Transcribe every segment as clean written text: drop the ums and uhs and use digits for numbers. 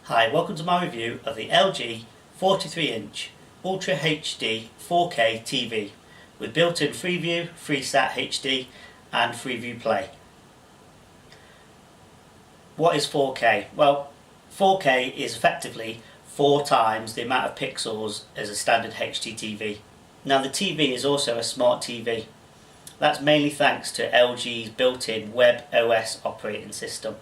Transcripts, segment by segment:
Hi, welcome to my review of the LG 43-inch Ultra HD 4K TV with built-in Freeview, FreeSat HD and Freeview Play. What is 4K? Well, 4K is effectively 4 times the amount of pixels as a standard HD TV. Now the TV is also a smart TV. That's mainly thanks to LG's built-in Web OS operating system.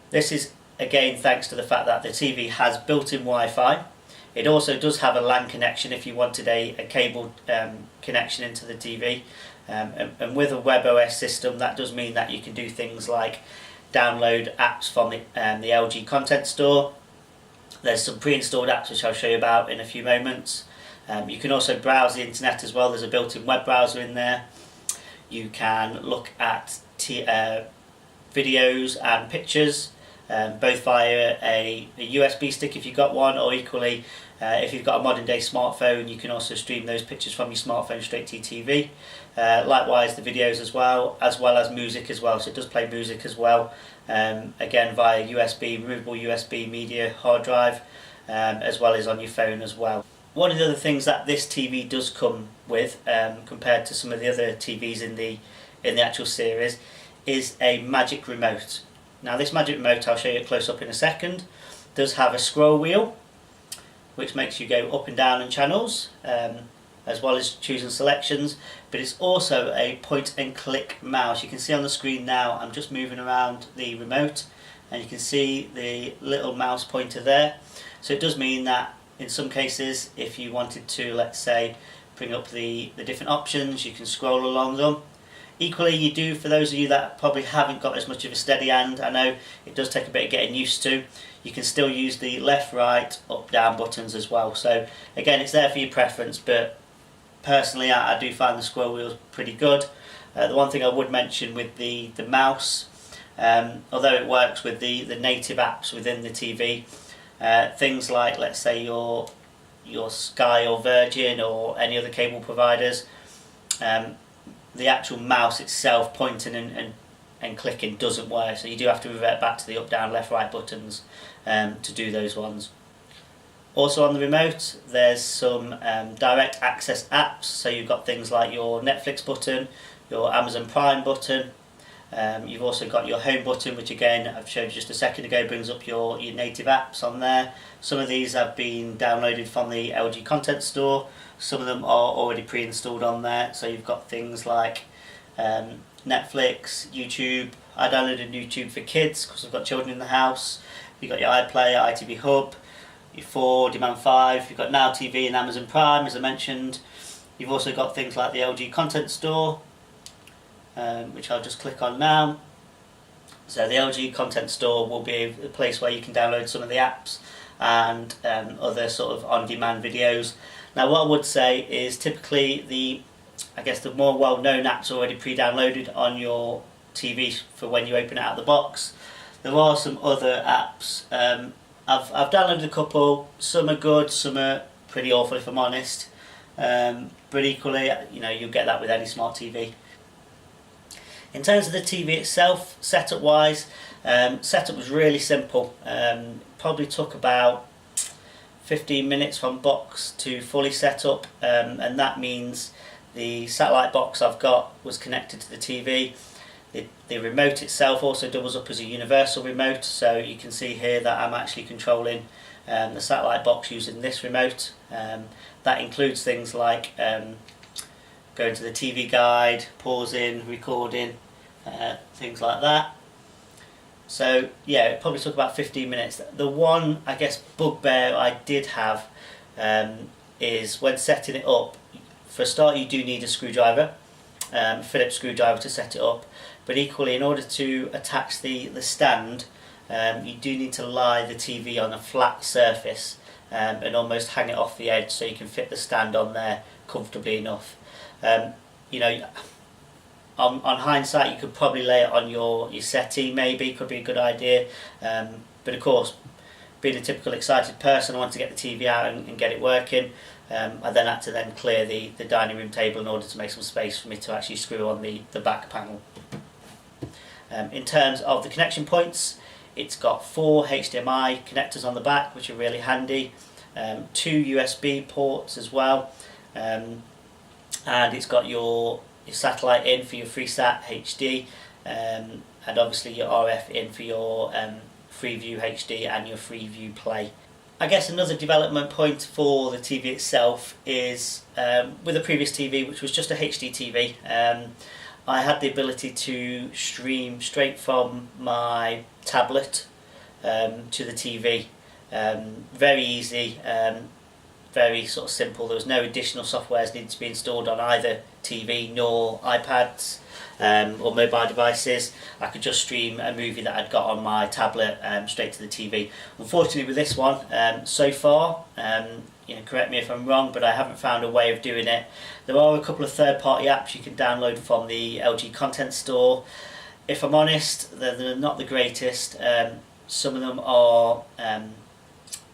This is again thanks to the fact that the TV has built-in Wi-Fi. It also does have a LAN connection if you wanted a cable connection into the TV. And with a Web OS system, that does mean that you can do things like download apps from the LG content store. There's some pre-installed apps which I'll show you about in a few moments. You can also browse the internet as well. There's a built-in web browser in there. You can look at videos and pictures, both via a USB stick if you've got one, or equally if you've got a modern day smartphone, you can also stream those pictures from your smartphone straight to your TV. Likewise the videos as well as music as well, so it does play music as well, again via USB, removable USB media hard drive, as well as on your phone as well. One of the other things that this TV does come with, compared to some of the other TVs in the actual series, is a magic remote. Now this magic remote, I'll show you close up in a second, does have a scroll wheel which makes you go up and down in channels, as well as choosing selections, but it's also a point and click mouse. You can see on the screen now I'm just moving around the remote and you can see the little mouse pointer there. So it does mean that in some cases if you wanted to, let's say, bring up the different options, you can scroll along them. Equally, you do, for those of you that probably haven't got as much of a steady hand, I know it does take a bit of getting used to, you can still use the left, right, up, down buttons as well. So again, it's there for your preference, but personally I do find the scroll wheel pretty good. The one thing I would mention with the mouse, although it works with the native apps within the TV, things like, let's say, your Sky or Virgin or any other cable providers, the actual mouse itself pointing and clicking doesn't work, so you do have to revert back to the up, down, left, right buttons to do those ones. Also on the remote there's some direct access apps, so you've got things like your Netflix button, your Amazon Prime button, you've also got your home button, which again I've showed you just a second ago brings up your native apps on there. Some of these have been downloaded from the LG content store, some of them are already pre-installed on there, so you've got things like Netflix, YouTube. I downloaded YouTube for kids because I've got children in the house. You've got your iPlayer, ITV Hub, your 4, Demand 5, you've got Now TV and Amazon Prime as I mentioned. You've also got things like the LG content store, which I'll just click on now. So the LG content store will be a place where you can download some of the apps and other sort of on-demand videos. Now what I would say is typically the more well-known apps are already pre-downloaded on your TV for when you open it out of the box. There are some other apps. I've downloaded a couple. Some are good, some are pretty awful if I'm honest. But equally, you'll get that with any smart TV. In terms of the TV itself, setup-wise, setup was really simple. Probably took about 15 minutes from box to fully set up, and that means the satellite box I've got was connected to the TV. The remote itself also doubles up as a universal remote, so you can see here that I'm actually controlling the satellite box using this remote. That includes things like going to the TV guide, pausing, recording, things like that. So yeah, it probably took about 15 minutes. The one, bugbear I did have is when setting it up. For a start, you do need a screwdriver, Phillips screwdriver to set it up. But equally, in order to attach the stand, you do need to lie the TV on a flat surface and almost hang it off the edge so you can fit the stand on there comfortably enough. On hindsight, you could probably lay it on your settee, maybe, could be a good idea. But of course, being a typical excited person, I wanted to get the TV out and get it working. I then had to clear the dining room table in order to make some space for me to actually screw on the back panel. In terms of the connection points, It's got 4 HDMI connectors on the back, which are really handy, 2 USB ports as well, and it's got your satellite in for your FreeSat HD, and obviously your RF in for your Freeview HD and your Freeview Play. I guess another development point for the TV itself is, with the previous TV, which was just a HD TV, I had the ability to stream straight from my tablet to the TV. Very easy, very sort of simple. There was no additional softwares needed to be installed on either TV nor iPads or mobile devices. I could just stream a movie that I'd got on my tablet straight to the TV. Unfortunately with this one, so far, correct me if I'm wrong, but I haven't found a way of doing it. There are a couple of third-party apps you can download from the LG Content Store. If I'm honest, they're not the greatest. Some of them are,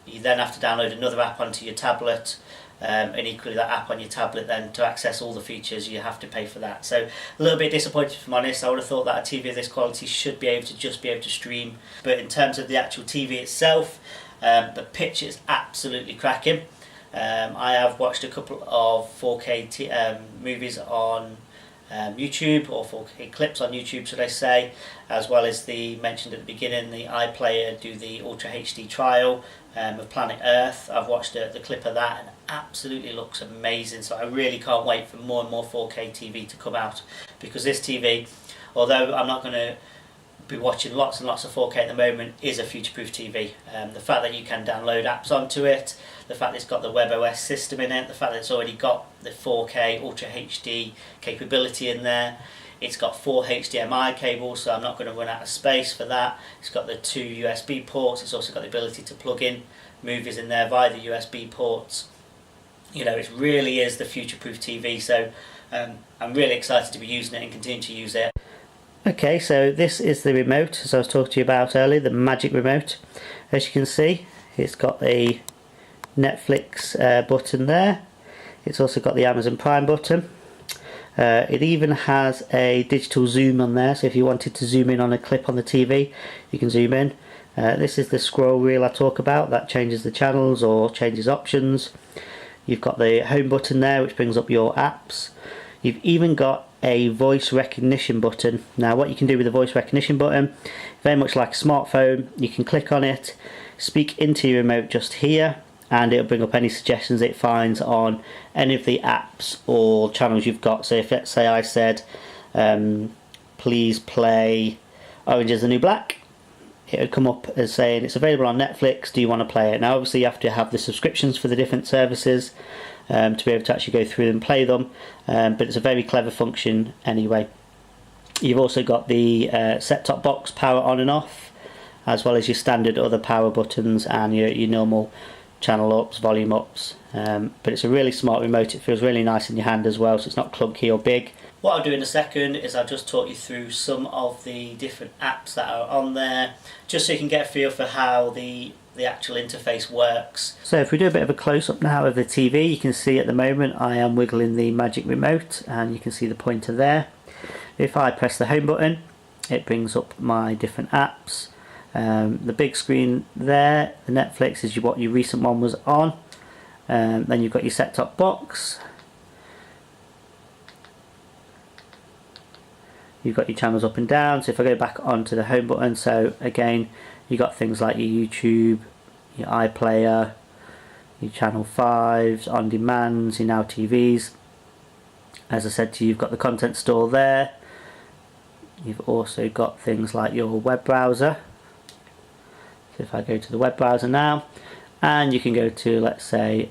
you then have to download another app onto your tablet, and equally that app on your tablet, then to access all the features you have to pay for that. So a little bit disappointed if I'm honest. I would have thought that a TV of this quality should be able to stream. But in terms of the actual TV itself, the pitch is absolutely cracking. I have watched a couple of 4K movies on YouTube, or 4K clips on YouTube should I say, as well as the mentioned at the beginning, the iPlayer do the Ultra HD trial of Planet Earth. I've watched the clip of that and absolutely looks amazing, so I really can't wait for more and more 4K TV to come out, because this TV, although I'm not going to be watching lots and lots of 4K at the moment, is a future-proof TV. The fact that you can download apps onto it, the fact that it's got the WebOS system in it, the fact that it's already got the 4K Ultra HD capability in there, it's got 4 HDMI cables, so I'm not going to run out of space for that. It's got the 2 USB ports, it's also got the ability to plug in movies in there via the USB ports. It really is the future-proof TV, so I'm really excited to be using it and continue to use it. Okay, so this is the remote, as I was talking to you about earlier, the Magic Remote. As you can see, it's got the Netflix button there. It's also got the Amazon Prime button. It even has a digital zoom on there, so if you wanted to zoom in on a clip on the TV, you can zoom in. This is the scroll wheel I talk about, that changes the channels or changes options. You've got the home button there, which brings up your apps. You've even got a voice recognition button. Now what you can do with the voice recognition button, very much like a smartphone, you can click on it, speak into your remote just here, and it'll bring up any suggestions it finds on any of the apps or channels you've got. So if, let's say, I said please play Orange is the New Black, it would come up as saying it's available on Netflix, do you want to play it? Now obviously you have to have the subscriptions for the different services to be able to actually go through and play them, but it's a very clever function anyway. You've also got the set-top box power on and off, as well as your standard other power buttons and your normal channel ups, volume ups, but it's a really smart remote. It feels really nice in your hand as well, so it's not clunky or big. What I'll do in a second is I'll just talk you through some of the different apps that are on there, just so you can get a feel for how the actual interface works. So if we do a bit of a close-up now of the TV, you can see at the moment I am wiggling the Magic Remote and you can see the pointer there. If I press the home button, it brings up my different apps. The big screen there, the Netflix, is what your recent one was on. Then you've got your set-top box. You've got your channels up and down. So if I go back onto the home button, so again, you've got things like your YouTube, your iPlayer, your Channel 5s, on demands, your Now TVs. As I said to you, you've got the content store there. You've also got things like your web browser. So if I go to the web browser now, and you can go to, let's say,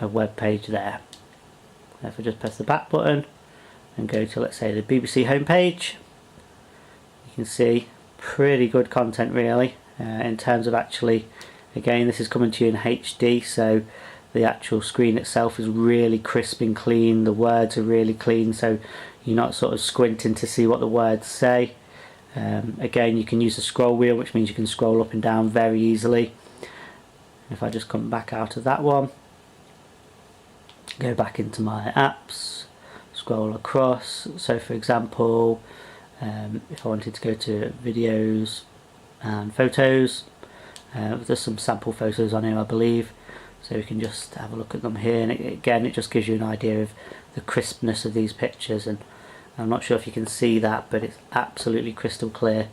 a web page there. If I just press the back button and go to, let's say, the BBC homepage, you can see pretty good content really, in terms of actually, again, this is coming to you in HD, so the actual screen itself is really crisp and clean, the words are really clean, so you're not sort of squinting to see what the words say. Again, you can use the scroll wheel, which means you can scroll up and down very easily. If I just come back out of that one, go back into my apps, scroll across, so for example, If I wanted to go to videos and photos, there's some sample photos on here, I believe, so we can just have a look at them here, and again it just gives you an idea of the crispness of these pictures, and I'm not sure if you can see that, but it's absolutely crystal clear.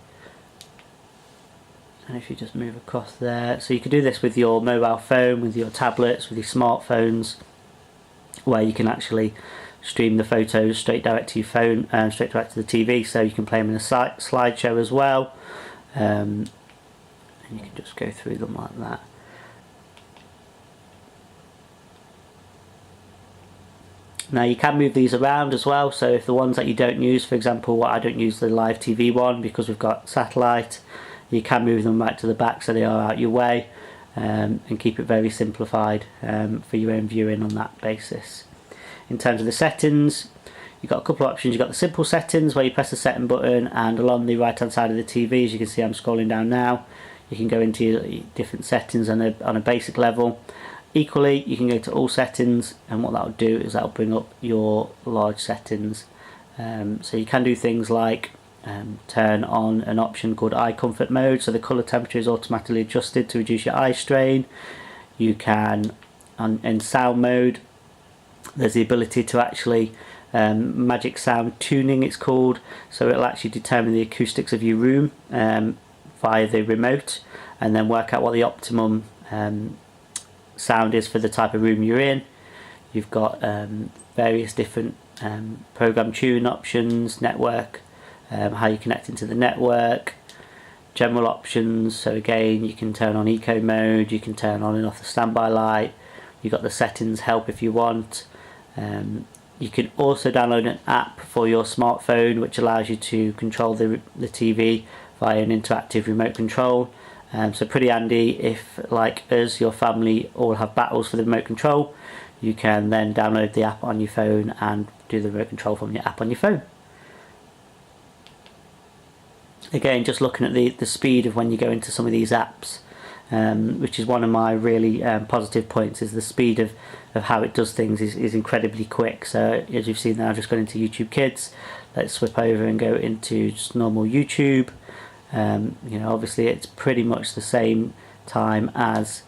And if you just move across there, so you can do this with your mobile phone, with your tablets, with your smartphones, where you can actually stream the photos straight direct to your phone and straight direct to the TV, so you can play them in a slideshow as well, and you can just go through them like that. Now you can move these around as well, so if the ones that you don't use, for example, I don't use the live TV one because we've got satellite, you can move them right to the back so they are out your way, and keep it very simplified for your own viewing on that basis. In terms of the settings, you've got a couple of options. You've got the simple settings where you press the setting button, and along the right hand side of the TV, as you can see I'm scrolling down now, you can go into your different settings on a basic level. Equally, you can go to all settings, and what that will do is that will bring up your large settings. So you can do things like turn on an option called eye comfort mode, so the colour temperature is automatically adjusted to reduce your eye strain. You can, in sound mode, there's the ability to actually magic sound tuning, it's called, so it'll actually determine the acoustics of your room via the remote, and then work out what the optimum sound is for the type of room you're in. You've got various different program tune options, network, how you connect into the network, general options, so again you can turn on eco mode, you can turn on and off the standby light, you've got the settings help if you want. You can also download an app for your smartphone which allows you to control the TV via an interactive remote control. So pretty handy if, like us, your family all have battles for the remote control. You can then download the app on your phone and do the remote control from your app on your phone. Again, just looking at the speed of when you go into some of these apps, which is one of my really positive points, is the speed of how it does things is incredibly quick. So as you've seen now, I've just gone into YouTube Kids. Let's swip over and go into just normal YouTube. You know, obviously it's pretty much the same time as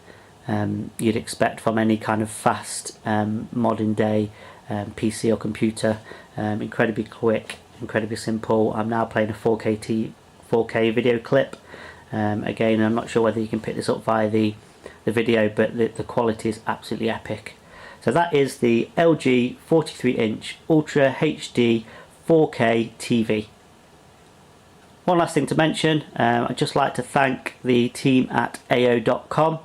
you'd expect from any kind of fast modern day PC or computer. Incredibly quick, incredibly simple. I'm now playing a 4K video clip. Again, I'm not sure whether you can pick this up via the video, but the quality is absolutely epic. So that is the LG 43-inch Ultra HD 4K TV. One last thing to mention, I'd just like to thank the team at AO.com.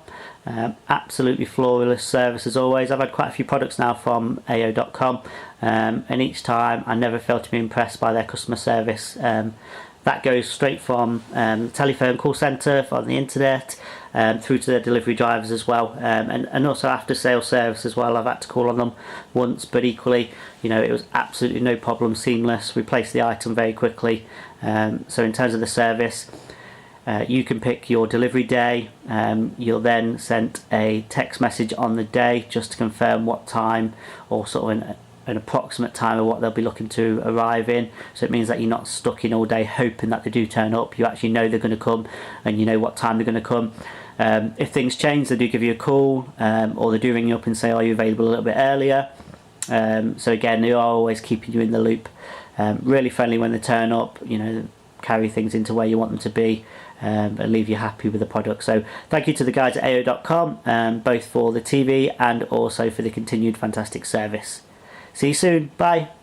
Absolutely flawless service as always. I've had quite a few products now from AO.com, and each time I never fail to be impressed by their customer service. That goes straight from telephone call centre, on the internet, through to their delivery drivers as well, and also after sales service as well. I've had to call on them once, but equally, you know, it was absolutely no problem, seamless. We placed the item very quickly. So in terms of the service, you can pick your delivery day. You'll then send a text message on the day just to confirm what time, or sort of an approximate time of what they'll be looking to arrive in. So it means that you're not stuck in all day hoping that they do turn up. You actually know they're going to come, and you know what time they're going to come. If things change, they do give you a call, or they do ring you up and say, are you available a little bit earlier? So again, they are always keeping you in the loop. Really friendly when they turn up, you know, carry things into where you want them to be, and leave you happy with the product. So thank you to the guys at AO.com, both for the TV and also for the continued fantastic service. See you soon. Bye.